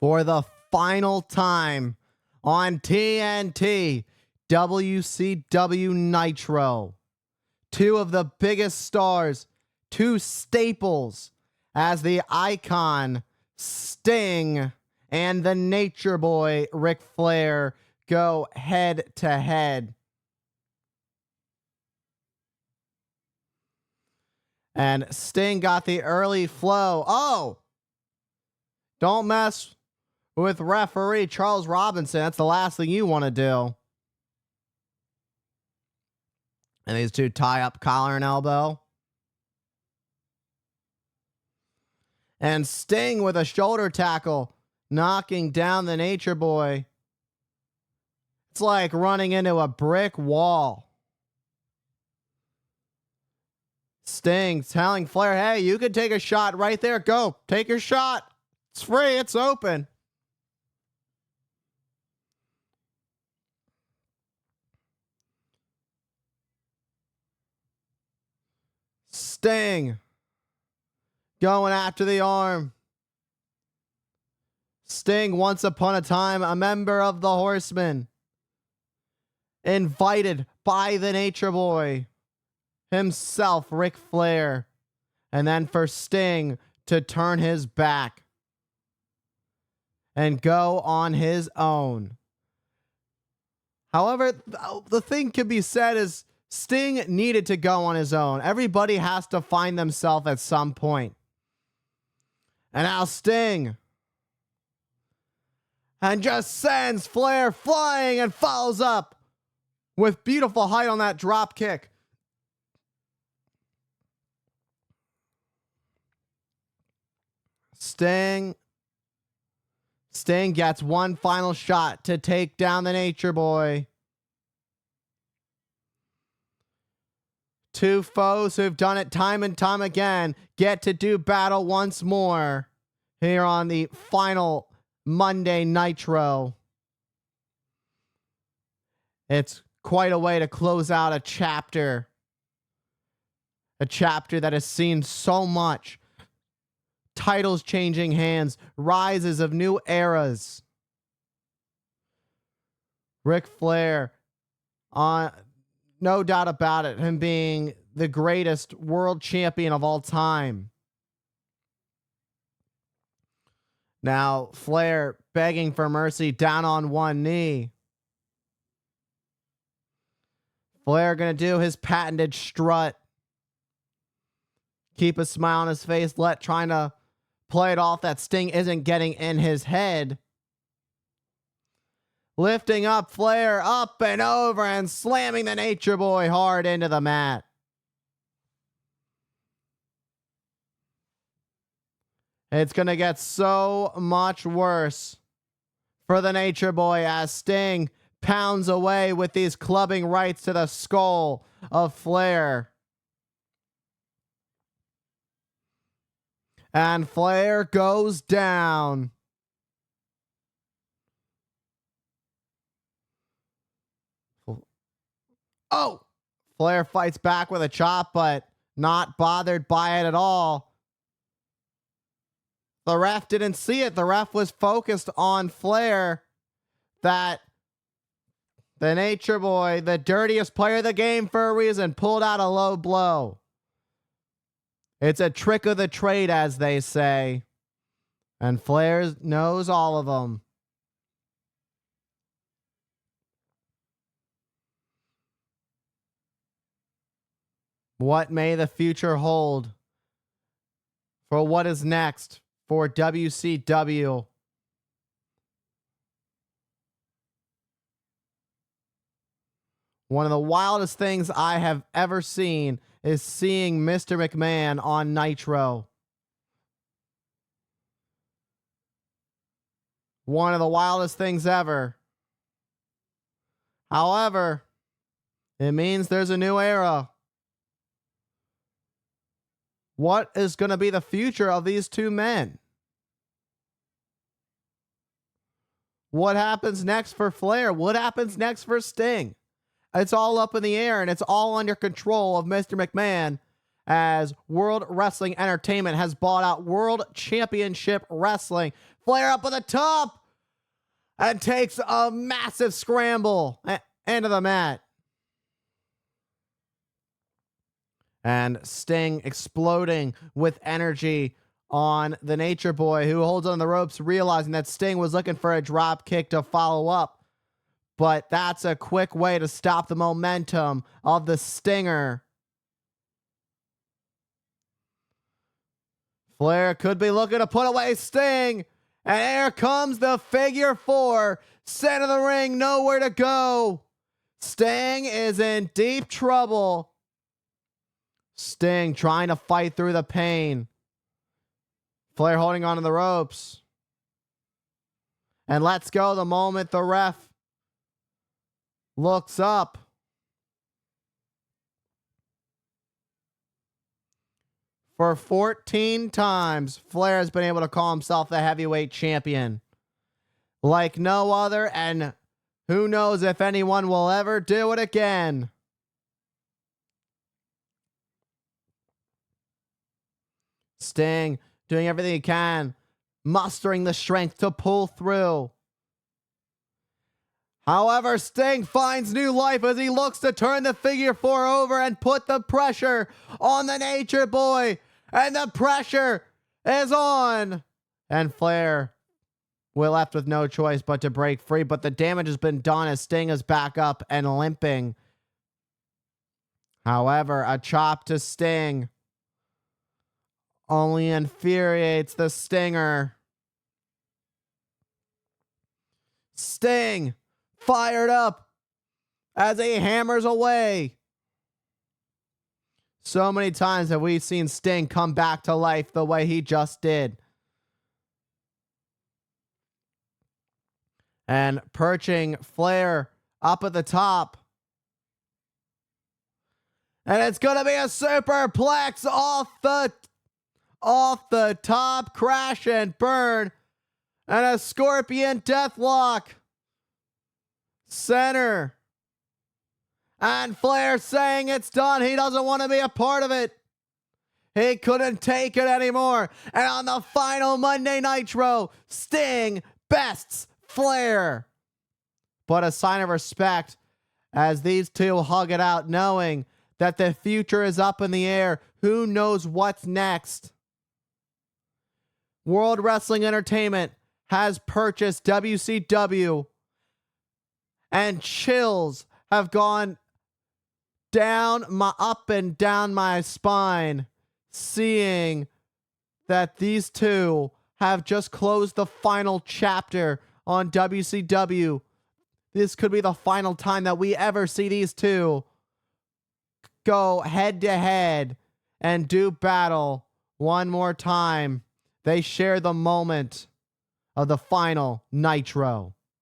for the final time on TNT WCW Nitro. Two of the biggest stars, two staples, as the Icon Sting and the Nature Boy Ric Flair go head to head. And Sting got the early flow. Oh! Don't mess with referee Charles Robinson. That's the last thing you want to do. And these two tie up collar and elbow. And Sting with a shoulder tackle, knocking down the Nature Boy. It's like running into a brick wall. Sting telling Flair, hey, you can take a shot right there. Go, take your shot. It's free, it's open. Sting going after the arm. Sting, once upon a time, a member of the Horsemen, invited by the Nature Boy himself, Ric Flair, and then for Sting to turn his back and go on his own. However, the thing could be said is Sting needed to go on his own. Everybody has to find themselves at some point. And now Sting, and just sends Flair flying and follows up with beautiful height on that drop kick. Sting gets one final shot to take down the Nature Boy. Two foes who've done it time and time again get to do battle once more here on the final Monday Nitro. It's quite a way to close out a chapter. A chapter that has seen so much. Titles changing hands, rises of new eras. Ric Flair, no doubt about it, him being the greatest world champion of all time. Now, Flair begging for mercy, down on one knee. Flair gonna do his patented strut. Keep a smile on his face, trying to play it off that Sting isn't getting in his head. Lifting up Flair up and over and slamming the Nature Boy hard into the mat. It's going to get so much worse for the Nature Boy as Sting pounds away with these clubbing rights to the skull of Flair. And Flair goes down. Oh! Flair fights back with a chop, but not bothered by it at all. The ref didn't see it. The ref was focused on Flair. That the Nature Boy, the dirtiest player of the game for a reason, pulled out a low blow. It's a trick of the trade, as they say. And Flair knows all of them. What may the future hold for what is next for WCW? One of the wildest things I have ever seen is seeing Mr. McMahon on Nitro. One of the wildest things ever. However, it means there's a new era. What is going to be the future of these two men? What happens next for Flair? What happens next for Sting? It's all up in the air, and it's all under control of Mr. McMahon, as World Wrestling Entertainment has bought out World Championship Wrestling Flair up at the top and takes a massive scramble into the mat. And Sting exploding with energy on the Nature Boy, who holds on the ropes, realizing that Sting was looking for a drop kick to follow up. But that's a quick way to stop the momentum of the Stinger. Flair could be looking to put away Sting. And here comes the figure four. Center of the ring, nowhere to go. Sting is in deep trouble. Sting trying to fight through the pain. Flair holding on to the ropes. And let's go the moment the ref looks up. For 14 times, Flair has been able to call himself the heavyweight champion like no other, and who knows if anyone will ever do it again. Sting doing everything he can, mustering the strength to pull through. However, Sting finds new life as he looks to turn the figure four over and put the pressure on the Nature Boy. And the pressure is on. And Flair we're left with no choice but to break free. But the damage has been done as Sting is back up and limping. However, a chop to Sting only infuriates the Stinger. Sting fired up as he hammers away. So many times have we seen Sting come back to life the way he just did. And perching Flair up at the top. And it's going to be a superplex off the top, crash and burn. And a scorpion deathlock. Center. And Flair saying it's done. He doesn't want to be a part of it. He couldn't take it anymore. And on the final Monday Nitro, Sting bests Flair. But a sign of respect as these two hug it out, knowing that the future is up in the air. Who knows what's next? World Wrestling Entertainment has purchased WCW, and chills have gone up and down my spine, seeing that these two have just closed the final chapter on WCW. This could be the final time that we ever see these two go head to head and do battle one more time. They share the moment of the final Nitro.